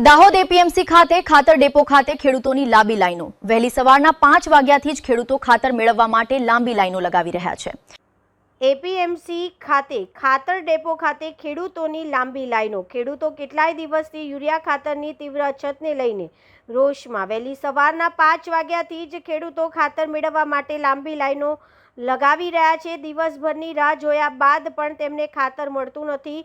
Dahod APMC ખાતે ખાતર depot ખાતે ખેડૂતોની લાંબી લાઈનો। વહેલી સવારના 5 વાગ્યાથી જ ખેડૂતો ખાતર મેળવવા માટે લાંબી લાઈનો લગાવી રહ્યા છે। એપીએમસી ખાતે ખાતર ડેપો ખાતે ખેડૂતોની લાંબી લાઈનો। ખેડૂતો કેટલાય દિવસથી યુરિયા ખાતરની તીવ્ર અછતને લઈને રોષમાં। વહેલી સવારના 5 વાગ્યાથી જ ખેડૂતો ખાતર મેળવવા માટે લાંબી લાઈનો લગાવી રહ્યા છે। દિવસભરની રાહ જોયા બાદ પણ તેમને ખાતર મળતું નથી।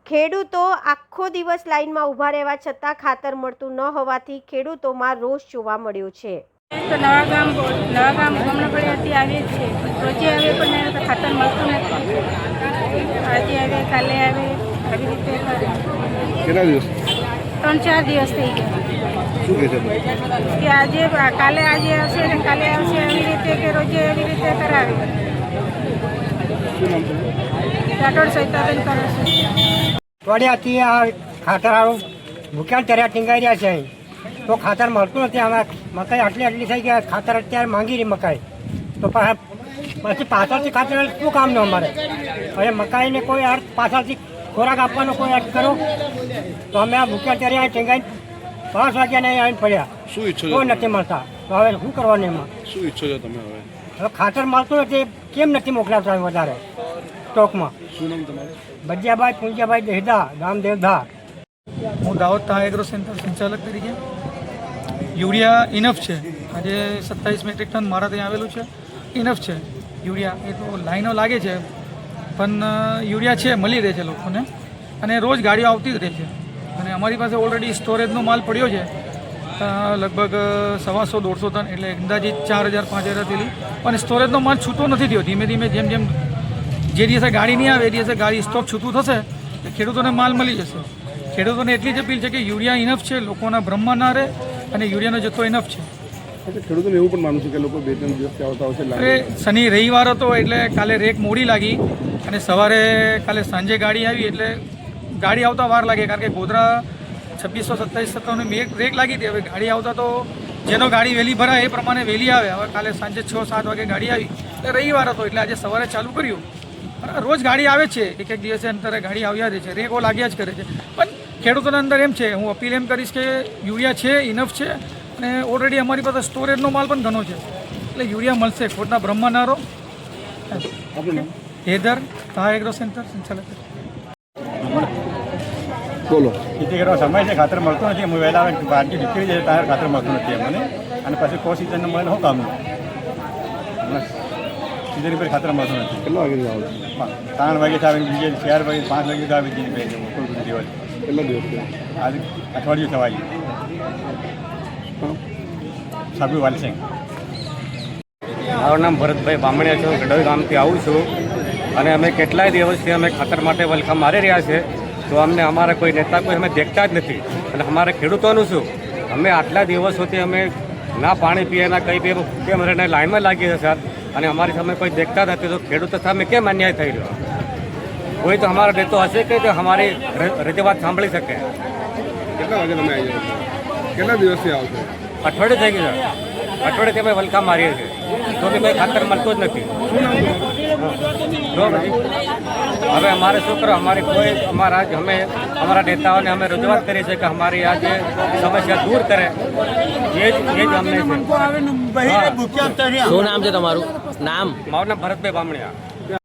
ખેડૂતો આખો દિવસ લાઈનમાં ઊભા રહેવા છતાં ખાતર મળતું ન હોવાથી ખેડૂતોમાં રોષ જોવા મળ્યો છે। તો નવા ગામ બમણાપડીયાથી આવીએ છીએ, રોજે આવે પણ ખાતર મળતું નથી। આજે આવે, કાલે આવે, આવી રીતે કેટલા દિવસ? 3-4 દિવસ થઈ ગયા। શું કહે છે કે આજે કાલે આજે આવશે ને કાલે આવશે, આવી રીતે કે રોજે એવી રીતે કરાવે। રાઠોડ સહિતાબેન કરે છે। તોડ્યાથી આ ખાતર ભૂખ્યા તર્યા ટીંગાઈ રહ્યા છે, તો ખાતર મળતું નથી। આમાં મકાઈ આટલી થઈ ગયા, ખાતર અત્યારે માંગી રહી મકાઈ, તો પછી પાછળથી ખાતર શું કામનું અમારે? હવે મકાઈને કોઈ અર્થ પાછળથી ખોરાક આપવાનો કોઈ અર્થ કરો, તો અમે આ ભૂખ્યા તર્યા ટીંગાઈ 5 વાગ્યાને આવીને પડ્યા। શું ઈચ્છો કોઈ નથી મળતા, તો હવે શું કરવાનું એમાં? શું ઈચ્છો છો તમે? હવે ખાતર મળતું નથી, કેમ નથી મોકલાવતા વધારે સ્ટોકમાં? શું નામ તમારું? ભજીયાભાઈ પૂંજાભાઈ દેહદા, ગામ દેવધા। હું દાહોદ તા એગ્રો સેન્ટર સંચાલક તરીકે। યુરિયા ઇનફ છે, આજે 27 મેટ્રિક ટન મારા ત્યાં આવેલું છે, ઇનફ છે યુરિયા। એ તો લાઈનો લાગે છે, પણ યુરિયા છે, મળી રહે છે લોકોને, અને રોજ ગાડીઓ આવતી જ રહે છે। અને અમારી પાસે ઓલરેડી સ્ટોરેજનો માલ પડ્યો છે, લગભગ 125-150 ટન, એટલે અંદાજિત 4000-5000 થેલી। પણ સ્ટોરેજનો માલ છૂટો નથી થયો। ધીમે ધીમે જેમ જેમ જે દિવસે ગાડી નહીં આવે એ દિવસે ગાડી સ્ટોક છૂટું થશે, ખેડૂતોને માલ મળી જશે। ખેડૂતોને એટલી જ અપીલ છે કે યુરિયા ઇનફ છે, લોકોના ભ્રમમાં ના રહે, અને યુરિયાનો જથ્થો ઇનફ છે। ખેડૂતોને એવું પણ માનવું છે કે લોકો 2-3 દિવસથી આવતા હશે। અરે શનિ રવિવાર હતો એટલે કાલે રેક મોડી લાગી, અને સવારે કાલે સાંજે ગાડી આવી એટલે ગાડી આવતા વાર લાગે, કારણ કે ગોધરા 2627 રેક લાગી હતી। હવે ગાડી આવતા તો જેનો ગાડી વહેલી ભરાય એ પ્રમાણે વહેલી આવે। હવે કાલે સાંજે 6-7 વાગે ગાડી આવી, એટલે રવિવાર હતો એટલે આજે સવારે ચાલુ કર્યું। રોજ ગાડી આવે છે, એક દિવસે અંતરે ગાડી આવ્યા જ છે, રેકો લાગ્યા જ કરે છે। પણ ખેડૂતોના અંદર એમ છે, હું અપીલ એમ કરીશ કે યુરિયા છે, ઇનફ છે, અને ઓલરેડી અમારી પાસે સ્ટોરેજનો માલ પણ ઘણો છે, એટલે યુરિયા મળશે, ખોટના બ્રહ્મા ના રહો। હેદર તા એગ્રો સેન્ટર સંચાલક। બોલો। ખેતી કરવાનો સમય છે, ખાતર મળતું નથી। અમે વહેલા બહારથી નીકળી જાય ત્યારે ખાતર મળતું નથી અમને, અને પછી કો સિઝનનું મળે શું કામનું? સિઝન પર ખાતર મળતું નથી। કેટલા વાગે આવો છો? 3 વાગે આવે, બીજે 4 વાગે 5 વાગે આવે, બીજી દિવસ કેટલા દિવસ થયા? આજે અઠવાડિયું થવાય। સાબુ વાલસિંગ। મારું નામ ભરતભાઈ બામણિયા છે, હું ગઢવી ગામથી આવું છું, અને અમે કેટલાય દિવસથી અમે ખાતર માટે વલખા મારી રહ્યા છે, તો અમને અમારા કોઈ નેતા કોઈ અમે દેખતા જ નથી। અને અમારા ખેડૂતોનું શું, અમે આટલા દિવસોથી અમે ના પાણી પીએ ના કંઈ પીએ, કેમ રહીને લાઈનમાં લાગી છે સર, અને અમારી સામે કોઈ દેખતા નથી, તો ખેડૂતો સામે કેમ અન્યાય થઈ રહ્યો? કોઈ તો અમારો નેતો હશે કે તો અમારી રજૂઆત સાંભળી શકે। કેટલા વાગે તમે આવી જાઓ? કેટલા દિવસથી આવો છો? અઠવાડિયું થઈ ગયું સર, અઠવાડિયેથી અમે વલખા મારીએ છીએ, તો બી કંઈ ખાતર મળતું જ નથી। હવે અમારે શું કરો, અમારી કોઈ અમે અમારા નેતાઓને અમે રજૂઆત કરી છે કે અમારી આ જે સમસ્યા દૂર કરે, એ જ અમને છે। શું નામ છે તમારું? નામ? મારું નામ ભરતભાઈ બામણિયા।